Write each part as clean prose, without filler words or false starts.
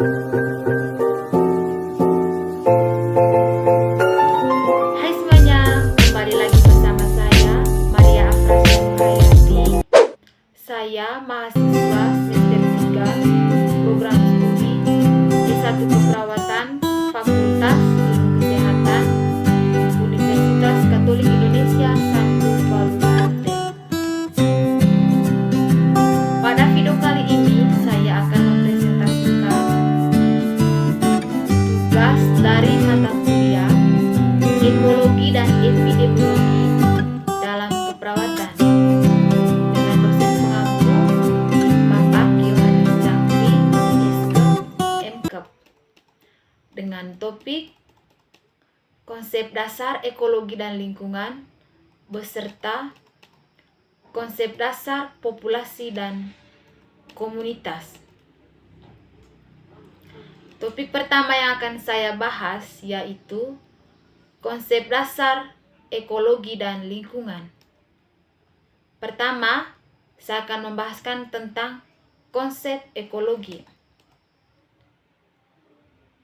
Hai semuanya, kembali lagi bersama saya, Maria Afrasya Nurhayati. Saya mahasiswa semester 3 program studi S1 Keperawatan Fakultas Ilmu Kesehatan Universitas Katolik Indonesia Santo Paulus Banten. Pada video kali ini saya akan mempresentasikan tugas dari mata kuliah Ekologi dan Epidemiologi dalam Keperawatan dengan dosen pengampu Bapak Yohanes Jangkri, MKep, dengan topik konsep dasar ekologi dan lingkungan beserta konsep dasar populasi dan komunitas. Topik pertama yang akan saya bahas yaitu konsep dasar ekologi dan lingkungan. Pertama, saya akan membahaskan tentang konsep ekologi.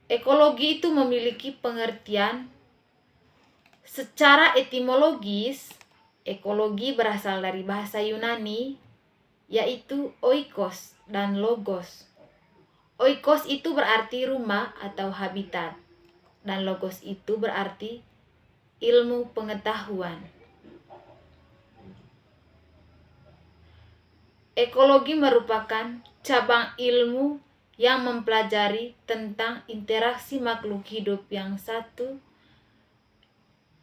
Ekologi itu memiliki pengertian secara etimologis. Ekologi berasal dari bahasa Yunani, yaitu oikos dan logos. Oikos itu berarti rumah atau habitat, dan logos itu berarti ilmu pengetahuan. Ekologi merupakan cabang ilmu yang mempelajari tentang interaksi makhluk hidup yang satu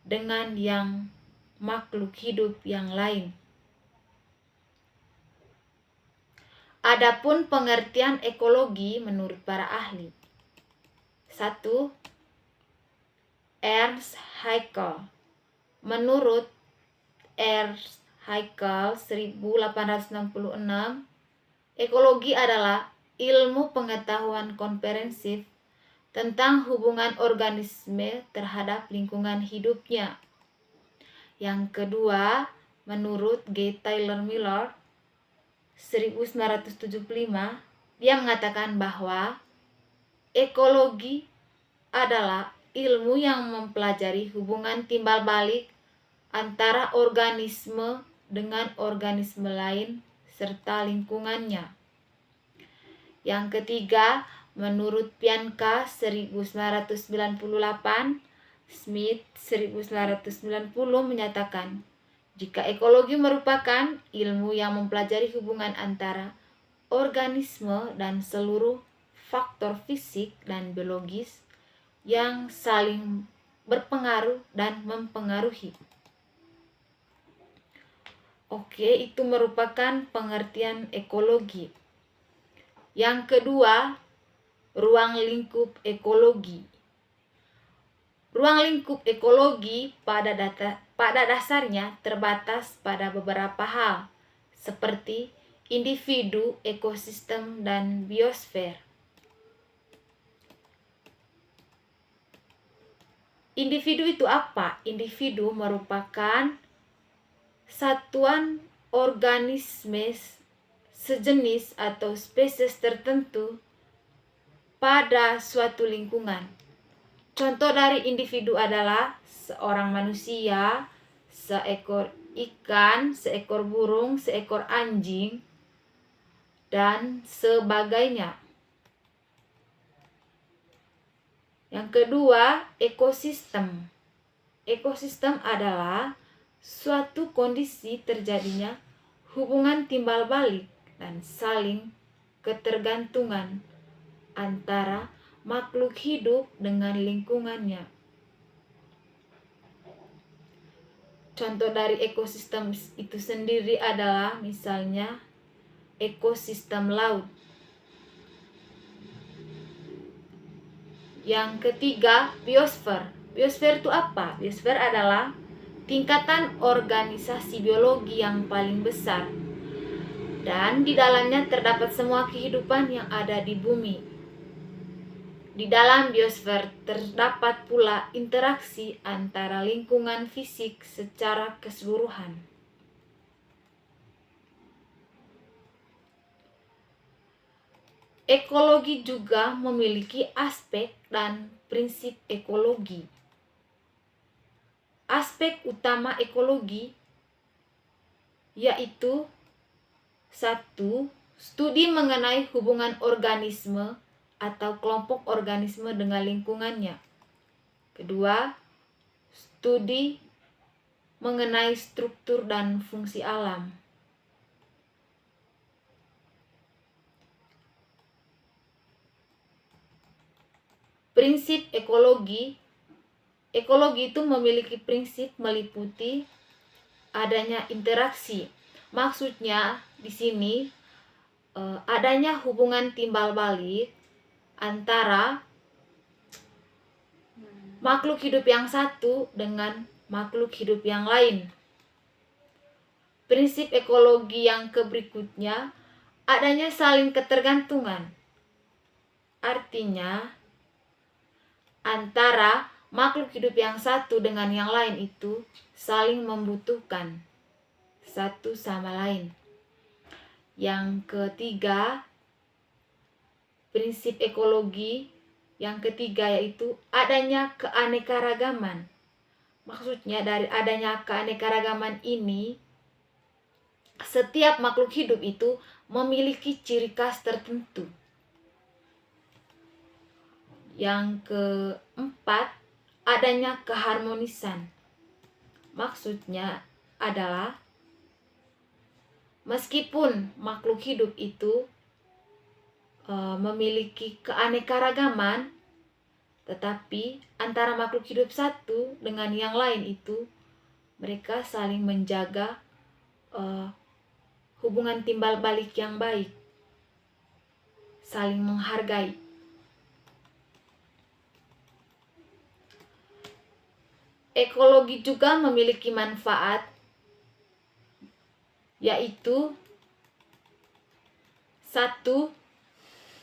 dengan yang makhluk hidup yang lain. Adapun pengertian ekologi menurut para ahli. 1. Ernst Haeckel. Menurut Ernst Haeckel 1866, ekologi adalah ilmu pengetahuan komprehensif tentang hubungan organisme terhadap lingkungan hidupnya. Yang kedua, menurut G. Taylor Miller 1975, dia mengatakan bahwa ekologi adalah ilmu yang mempelajari hubungan timbal balik antara organisme dengan organisme lain serta lingkungannya. Yang ketiga, menurut Pianka 1998, Smith 1990 menyatakan, jika ekologi merupakan ilmu yang mempelajari hubungan antara organisme dan seluruh faktor fisik dan biologis yang saling berpengaruh dan mempengaruhi. Oke, itu merupakan pengertian ekologi. Yang kedua, ruang lingkup ekologi. Ruang lingkup ekologi pada dasarnya terbatas pada beberapa hal, seperti individu, ekosistem, dan biosfer. Individu itu apa? Individu merupakan satuan organisme sejenis atau spesies tertentu pada suatu lingkungan. Contoh dari individu adalah seorang manusia, seekor ikan, seekor burung, seekor anjing, dan sebagainya. Yang kedua, ekosistem. Ekosistem adalah suatu kondisi terjadinya hubungan timbal balik dan saling ketergantungan antara makhluk hidup dengan lingkungannya. Contoh dari ekosistem itu sendiri adalah misalnya ekosistem laut. Yang ketiga, biosfer. Biosfer itu apa? Biosfer adalah tingkatan organisasi biologi yang paling besar, dan di dalamnya terdapat semua kehidupan yang ada di bumi. Di dalam biosfer terdapat pula interaksi antara lingkungan fisik secara keseluruhan. Ekologi juga memiliki aspek dan prinsip ekologi. Aspek utama ekologi yaitu 1. Studi mengenai hubungan organisme atau kelompok organisme dengan lingkungannya. Kedua, studi mengenai struktur dan fungsi alam. Prinsip ekologi. Ekologi itu memiliki prinsip meliputi adanya interaksi. Maksudnya di sini adanya hubungan timbal balik antara makhluk hidup yang satu dengan makhluk hidup yang lain. Prinsip ekologi yang berikutnya adanya saling ketergantungan. Artinya antara makhluk hidup yang satu dengan yang lain itu saling membutuhkan satu sama lain. Yang ketiga, prinsip ekologi yang ketiga yaitu adanya keanekaragaman. Maksudnya dari adanya keanekaragaman ini, setiap makhluk hidup itu memiliki ciri khas tertentu. Yang keempat, adanya keharmonisan. Maksudnya adalah meskipun makhluk hidup itu memiliki keanekaragaman, tetapi antara makhluk hidup satu dengan yang lain itu mereka saling menjaga hubungan timbal balik yang baik, saling menghargai. Ekologi juga memiliki manfaat, yaitu 1.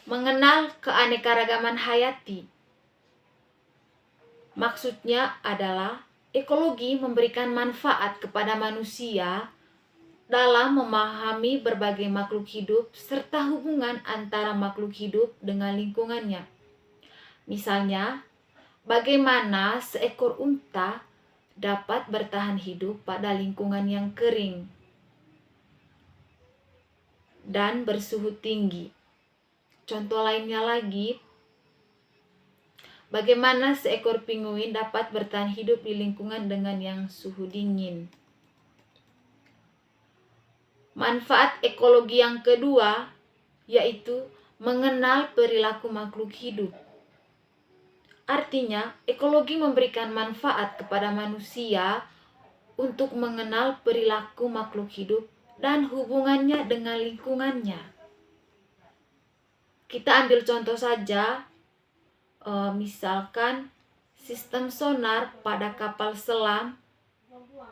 Mengenal keanekaragaman hayati. Maksudnya adalah ekologi memberikan manfaat kepada manusia dalam memahami berbagai makhluk hidup serta hubungan antara makhluk hidup dengan lingkungannya. Misalnya, bagaimana seekor unta dapat bertahan hidup pada lingkungan yang kering dan bersuhu tinggi. Contoh lainnya lagi, bagaimana seekor penguin dapat bertahan hidup di lingkungan dengan yang suhu dingin. Manfaat ekologi yang kedua yaitu mengenal perilaku makhluk hidup. Artinya, ekologi memberikan manfaat kepada manusia untuk mengenal perilaku makhluk hidup dan hubungannya dengan lingkungannya. Kita ambil contoh saja, misalkan sistem sonar pada kapal selam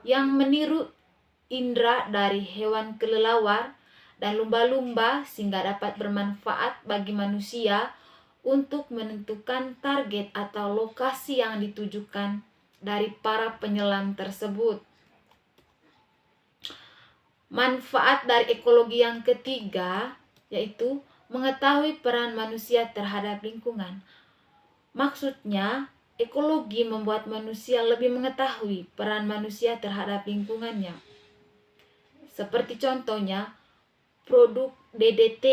yang meniru indera dari hewan kelelawar dan lumba-lumba sehingga dapat bermanfaat bagi manusia untuk menentukan target atau lokasi yang ditujukan dari para penyelam tersebut. Manfaat dari ekologi yang ketiga yaitu mengetahui peran manusia terhadap lingkungan. Maksudnya, ekologi membuat manusia lebih mengetahui peran manusia terhadap lingkungannya. Seperti contohnya, produk DDT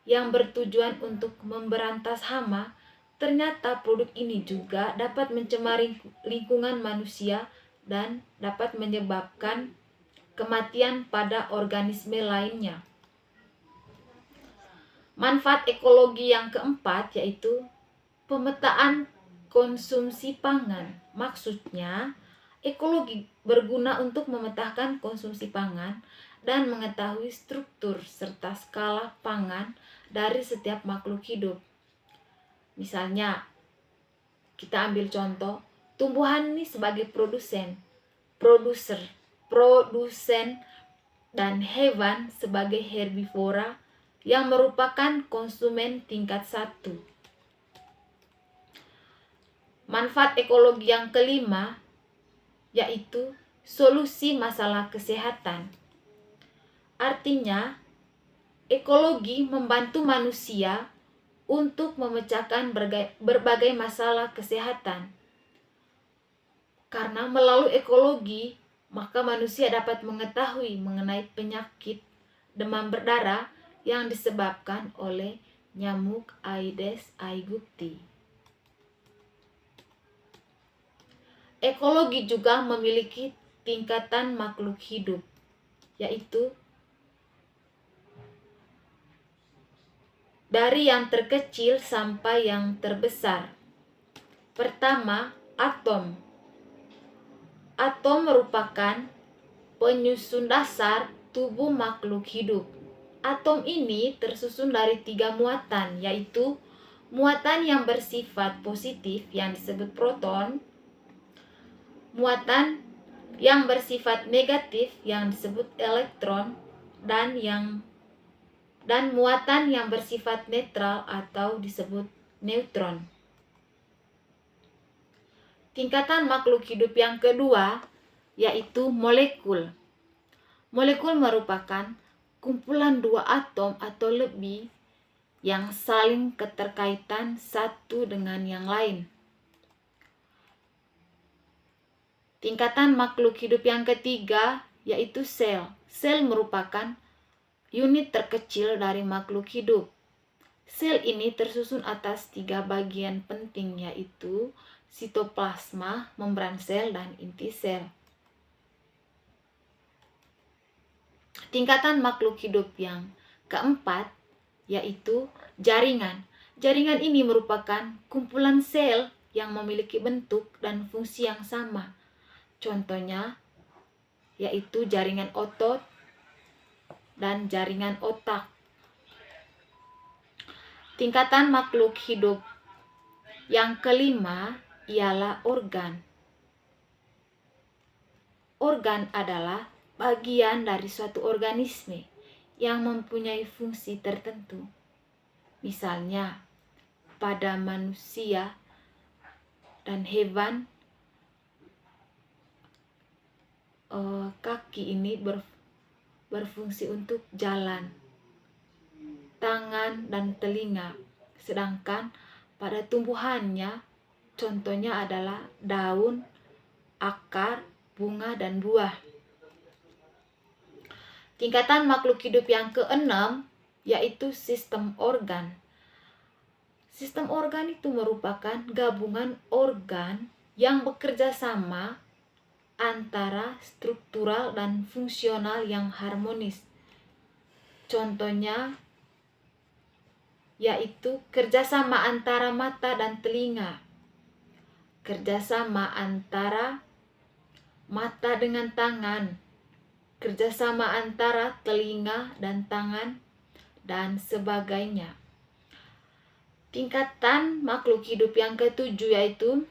yang bertujuan untuk memberantas hama, ternyata produk ini juga dapat mencemari lingkungan manusia dan dapat menyebabkan kematian pada organisme lainnya. Manfaat ekologi yang keempat yaitu pemetaan konsumsi pangan. Maksudnya, ekologi berguna untuk memetakan konsumsi pangan dan mengetahui struktur serta skala pangan dari setiap makhluk hidup. Misalnya, kita ambil contoh, tumbuhan ini sebagai produsen, dan hewan sebagai herbivora yang merupakan konsumen tingkat 1. Manfaat ekologi yang kelima yaitu solusi masalah kesehatan. Artinya, ekologi membantu manusia untuk memecahkan berbagai masalah kesehatan. Karena melalui ekologi, maka manusia dapat mengetahui mengenai penyakit demam berdarah yang disebabkan oleh nyamuk Aedes aegypti. Ekologi juga memiliki tingkatan makhluk hidup, yaitu dari yang terkecil sampai yang terbesar. Pertama, atom. Atom merupakan penyusun dasar tubuh makhluk hidup. Atom ini tersusun dari 3 muatan, yaitu muatan yang bersifat positif yang disebut proton, muatan yang bersifat negatif yang disebut elektron, dan muatan yang bersifat netral atau disebut neutron. Tingkatan makhluk hidup yang kedua yaitu molekul. Molekul merupakan kumpulan 2 atom atau lebih yang saling keterkaitan satu dengan yang lain. Tingkatan makhluk hidup yang ketiga yaitu sel. Sel merupakan unit terkecil dari makhluk hidup. Sel ini tersusun atas 3 bagian penting, yaitu sitoplasma, membran sel, dan inti sel. Tingkatan makhluk hidup yang keempat yaitu jaringan. Jaringan ini merupakan kumpulan sel yang memiliki bentuk dan fungsi yang sama. Contohnya yaitu jaringan otot dan jaringan otak. Tingkatan makhluk hidup yang kelima ialah organ. Organ adalah bagian dari suatu organisme yang mempunyai fungsi tertentu. Misalnya, pada manusia dan hewan, kaki ini berfungsi untuk jalan, tangan dan telinga. Sedangkan pada tumbuhannya, contohnya adalah daun, akar, bunga, dan buah. Tingkatan makhluk hidup yang keenam yaitu sistem organ. Sistem organ itu merupakan gabungan organ yang bekerja sama antara struktural dan fungsional yang harmonis. Contohnya yaitu kerjasama antara mata dan telinga, kerjasama antara mata dengan tangan, kerjasama antara telinga dan tangan, dan sebagainya. Tingkatan makhluk hidup yang ketujuh yaitu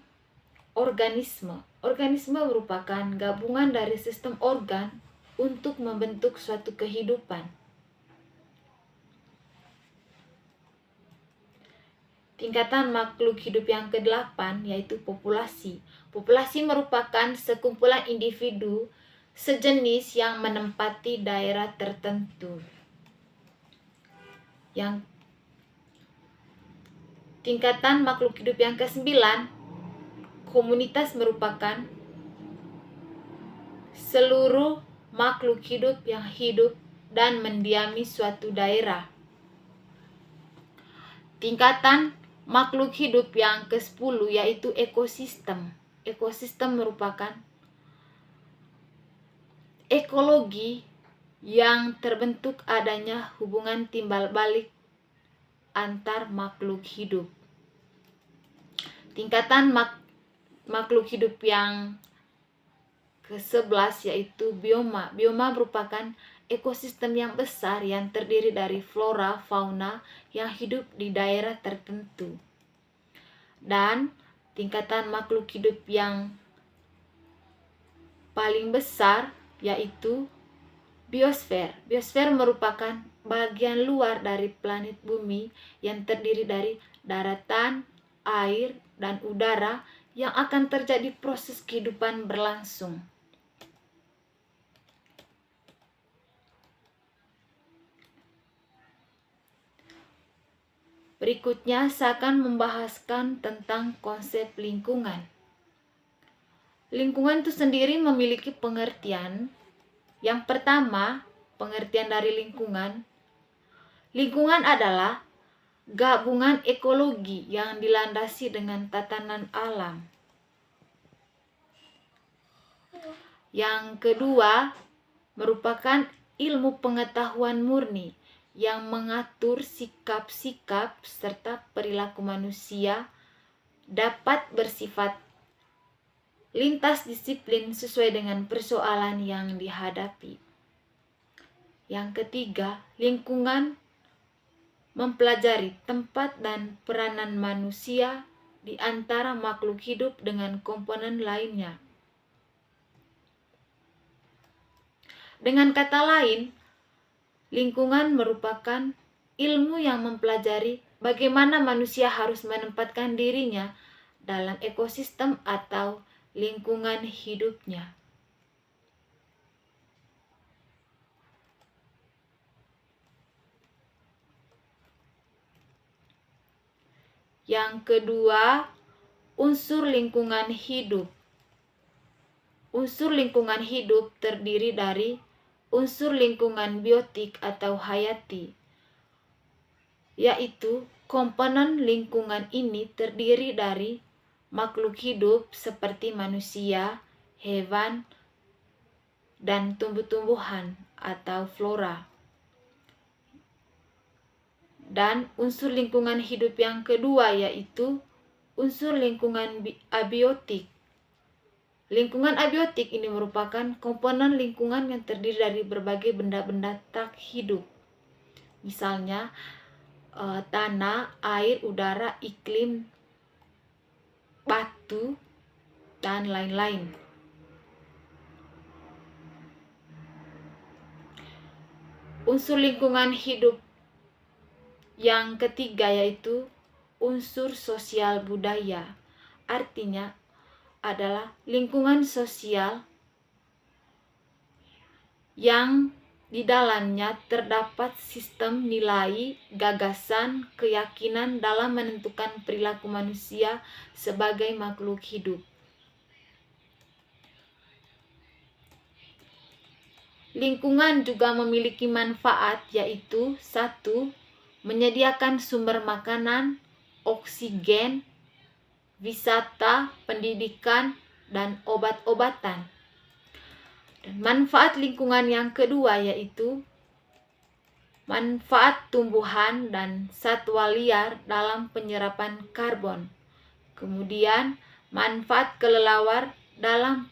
organisme. Organisme merupakan gabungan dari sistem organ untuk membentuk suatu kehidupan. Tingkatan makhluk hidup yang kedelapan yaitu populasi. Populasi merupakan sekumpulan individu sejenis yang menempati daerah tertentu. Yang tingkatan makhluk hidup yang kesembilan, komunitas merupakan seluruh makhluk hidup yang hidup dan mendiami suatu daerah. Tingkatan makhluk hidup yang ke-10 yaitu ekosistem. Ekosistem merupakan ekologi yang terbentuk adanya hubungan timbal balik antar makhluk hidup. Tingkatan makhluk hidup yang ke-11 yaitu bioma. Bioma merupakan ekosistem yang besar yang terdiri dari flora, fauna yang hidup di daerah tertentu. Dan tingkatan makhluk hidup yang paling besar yaitu biosfer. Biosfer merupakan bagian luar dari planet bumi yang terdiri dari daratan, air, dan udara yang akan terjadi proses kehidupan berlangsung. Berikutnya saya akan membahaskan tentang konsep lingkungan. Lingkungan itu sendiri memiliki pengertian. Yang pertama, pengertian dari lingkungan. Lingkungan adalah gabungan ekologi yang dilandasi dengan tatanan alam. Yang kedua, merupakan ilmu pengetahuan murni yang mengatur sikap-sikap serta perilaku manusia, dapat bersifat lintas disiplin sesuai dengan persoalan yang dihadapi. Yang ketiga, lingkungan mempelajari tempat dan peranan manusia di antara makhluk hidup dengan komponen lainnya. Dengan kata lain, lingkungan merupakan ilmu yang mempelajari bagaimana manusia harus menempatkan dirinya dalam ekosistem atau lingkungan hidupnya. Yang kedua, unsur lingkungan hidup. Unsur lingkungan hidup terdiri dari unsur lingkungan biotik atau hayati, yaitu komponen lingkungan ini terdiri dari makhluk hidup seperti manusia, hewan, dan tumbuh-tumbuhan atau flora. Dan unsur lingkungan hidup yang kedua yaitu unsur lingkungan abiotik. Lingkungan abiotik ini merupakan komponen lingkungan yang terdiri dari berbagai benda-benda tak hidup. Misalnya tanah, air, udara, iklim, batu, dan lain-lain. Unsur lingkungan hidup yang ketiga yaitu unsur sosial budaya. Artinya adalah lingkungan sosial yang di dalamnya terdapat sistem nilai, gagasan, keyakinan dalam menentukan perilaku manusia sebagai makhluk hidup. Lingkungan juga memiliki manfaat yaitu 1. Menyediakan sumber makanan, oksigen, wisata, pendidikan, dan obat-obatan. Dan manfaat lingkungan yang kedua yaitu manfaat tumbuhan dan satwa liar dalam penyerapan karbon. Kemudian manfaat kelelawar dalam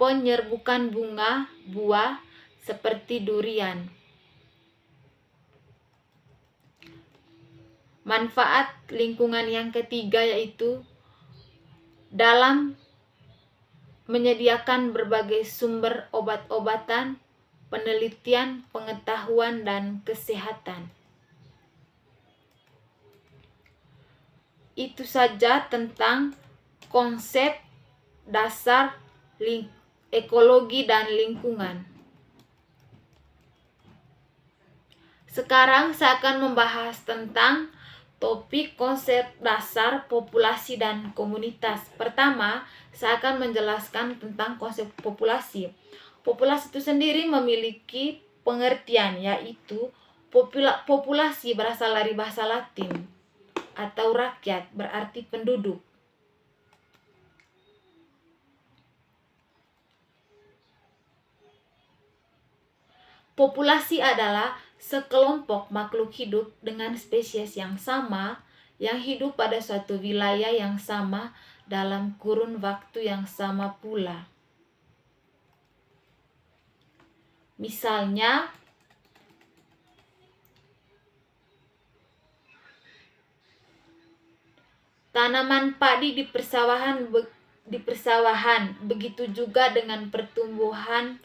penyerbukan bunga, buah seperti durian. Manfaat lingkungan yang ketiga yaitu dalam menyediakan berbagai sumber obat-obatan, penelitian, pengetahuan, dan kesehatan. Itu saja tentang konsep dasar ekologi dan lingkungan. Sekarang saya akan membahas tentang topik konsep dasar populasi dan komunitas. Pertama, saya akan menjelaskan tentang konsep populasi. Populasi itu sendiri memiliki pengertian yaitu populasi berasal dari bahasa Latin atau rakyat berarti penduduk. Populasi adalah sekelompok makhluk hidup dengan spesies yang sama yang hidup pada suatu wilayah yang sama dalam kurun waktu yang sama pula. Misalnya, tanaman padi di persawahan, begitu juga dengan pertumbuhan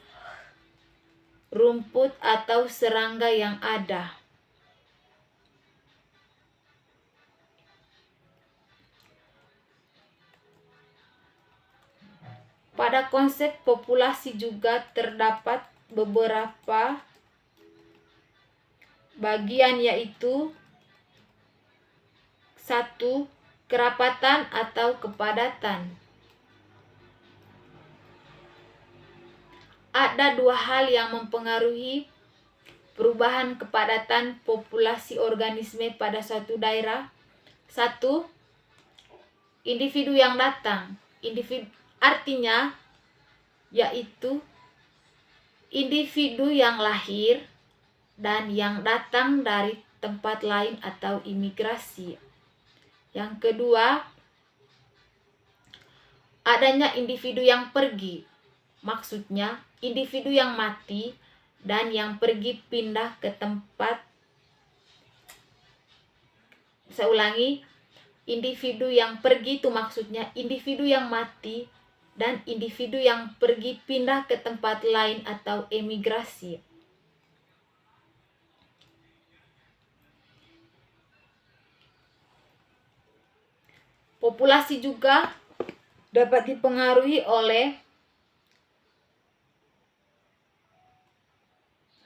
rumput atau serangga yang ada. Pada konsep populasi juga terdapat beberapa bagian yaitu Satu, kerapatan atau kepadatan. Ada dua hal yang mempengaruhi perubahan kepadatan populasi organisme pada suatu daerah. Satu, individu yang datang. Individu artinya yaitu individu yang lahir dan yang datang dari tempat lain atau imigrasi. Yang kedua, adanya individu yang pergi. Maksudnya, individu yang mati dan yang pergi pindah ke tempat. Saya ulangi, individu yang pergi itu maksudnya individu yang mati dan individu yang pergi pindah ke tempat lain atau emigrasi. Populasi juga dapat dipengaruhi oleh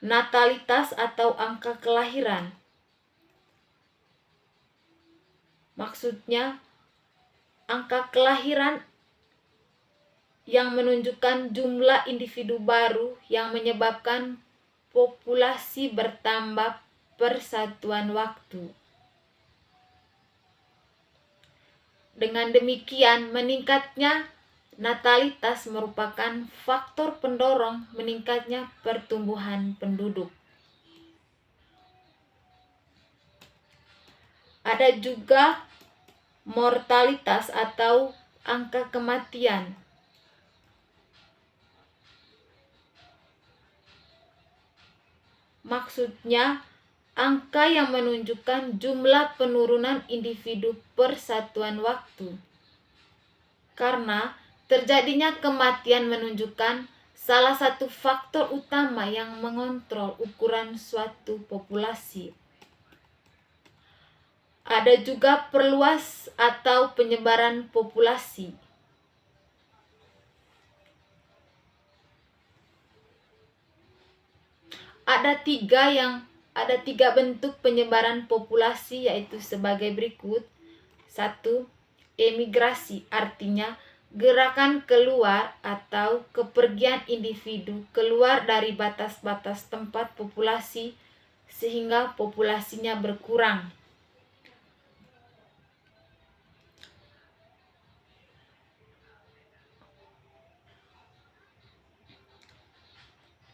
natalitas atau angka kelahiran. Maksudnya, angka kelahiran yang menunjukkan jumlah individu baru yang menyebabkan populasi bertambah per satuan waktu. Dengan demikian, meningkatnya natalitas merupakan faktor pendorong meningkatnya pertumbuhan penduduk. Ada juga mortalitas atau angka kematian. Maksudnya, angka yang menunjukkan jumlah penurunan individu per satuan waktu. Karena terjadinya kematian menunjukkan salah satu faktor utama yang mengontrol ukuran suatu populasi. Ada juga perluas atau penyebaran populasi. Ada tiga bentuk penyebaran populasi, yaitu sebagai berikut. Satu, emigrasi, artinya gerakan keluar atau kepergian individu keluar dari batas-batas tempat populasi sehingga populasinya berkurang.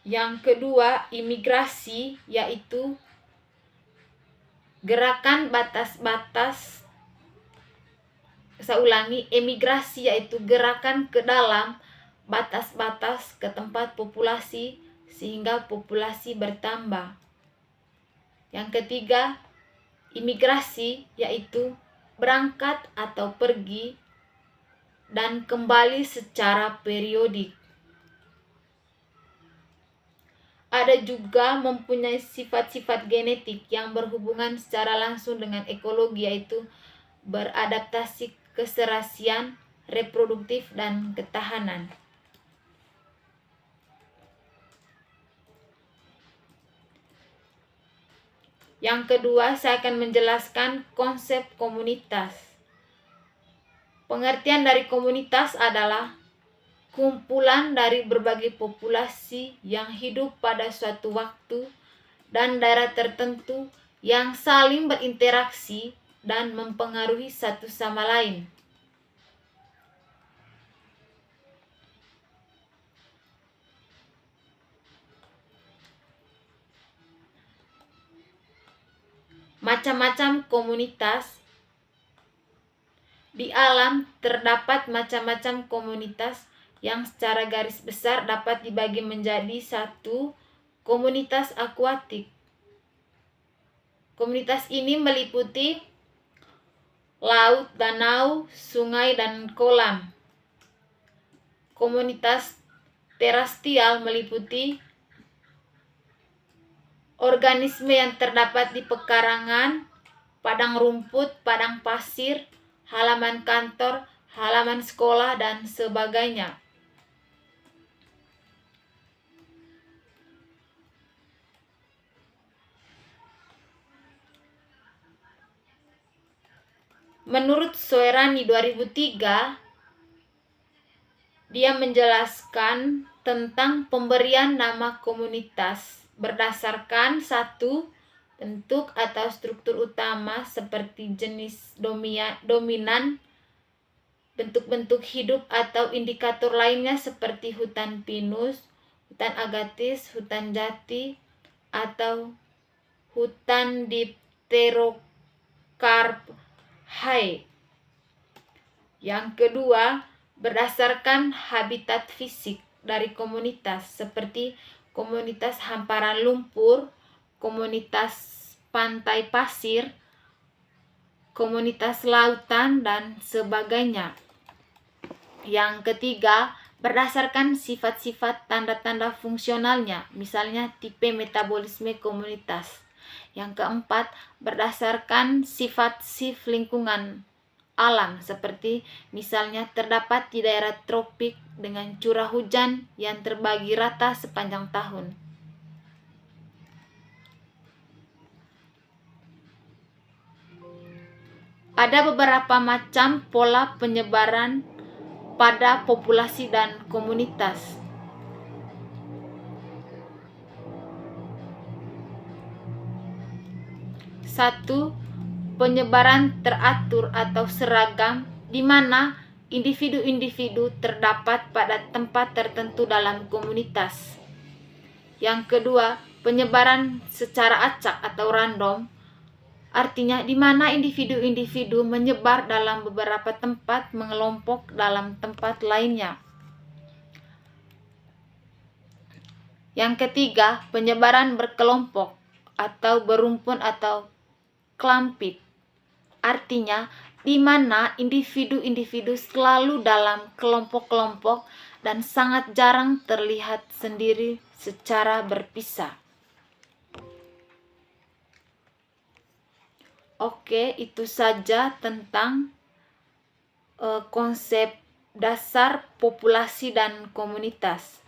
Yang kedua, imigrasi, yaitu gerakan batas-batas. Saya ulangi, emigrasi yaitu gerakan ke dalam batas-batas ke tempat populasi sehingga populasi bertambah. Yang ketiga, imigrasi yaitu berangkat atau pergi dan kembali secara periodik. Ada juga mempunyai sifat-sifat genetik yang berhubungan secara langsung dengan ekologi, yaitu beradaptasi, keserasian, reproduktif, dan ketahanan. Yang kedua, saya akan menjelaskan konsep komunitas. Pengertian dari komunitas adalah kumpulan dari berbagai populasi yang hidup pada suatu waktu dan daerah tertentu yang saling berinteraksi dan mempengaruhi satu sama lain. Macam-macam komunitas. Di alam terdapat macam-macam komunitas yang secara garis besar dapat dibagi menjadi satu, komunitas akuatik. Komunitas ini meliputi laut, danau, sungai, dan kolam. Komunitas terestrial meliputi organisme yang terdapat di pekarangan, padang rumput, padang pasir, halaman kantor, halaman sekolah, dan sebagainya. Menurut Soerani 2003, dia menjelaskan tentang pemberian nama komunitas berdasarkan satu, bentuk atau struktur utama seperti jenis dominan, bentuk-bentuk hidup atau indikator lainnya seperti hutan pinus, hutan agatis, hutan jati, atau hutan dipterocarpaceae. Yang kedua, berdasarkan habitat fisik dari komunitas seperti komunitas hamparan lumpur, komunitas pantai pasir, komunitas lautan, dan sebagainya. Yang ketiga, berdasarkan sifat-sifat tanda-tanda fungsionalnya, misalnya tipe metabolisme komunitas. Yang keempat, berdasarkan sifat lingkungan alam, seperti misalnya terdapat di daerah tropik dengan curah hujan yang terbagi rata sepanjang tahun. Ada beberapa macam pola penyebaran pada populasi dan komunitas. Satu, penyebaran teratur atau seragam, di mana individu-individu terdapat pada tempat tertentu dalam komunitas. Yang kedua, penyebaran secara acak atau random, artinya di mana individu-individu menyebar dalam beberapa tempat mengelompok dalam tempat lainnya. Yang ketiga, penyebaran berkelompok atau berumpun atau clumping, artinya di mana individu-individu selalu dalam kelompok-kelompok dan sangat jarang terlihat sendiri secara berpisah. Oke, itu saja tentang konsep dasar populasi dan komunitas.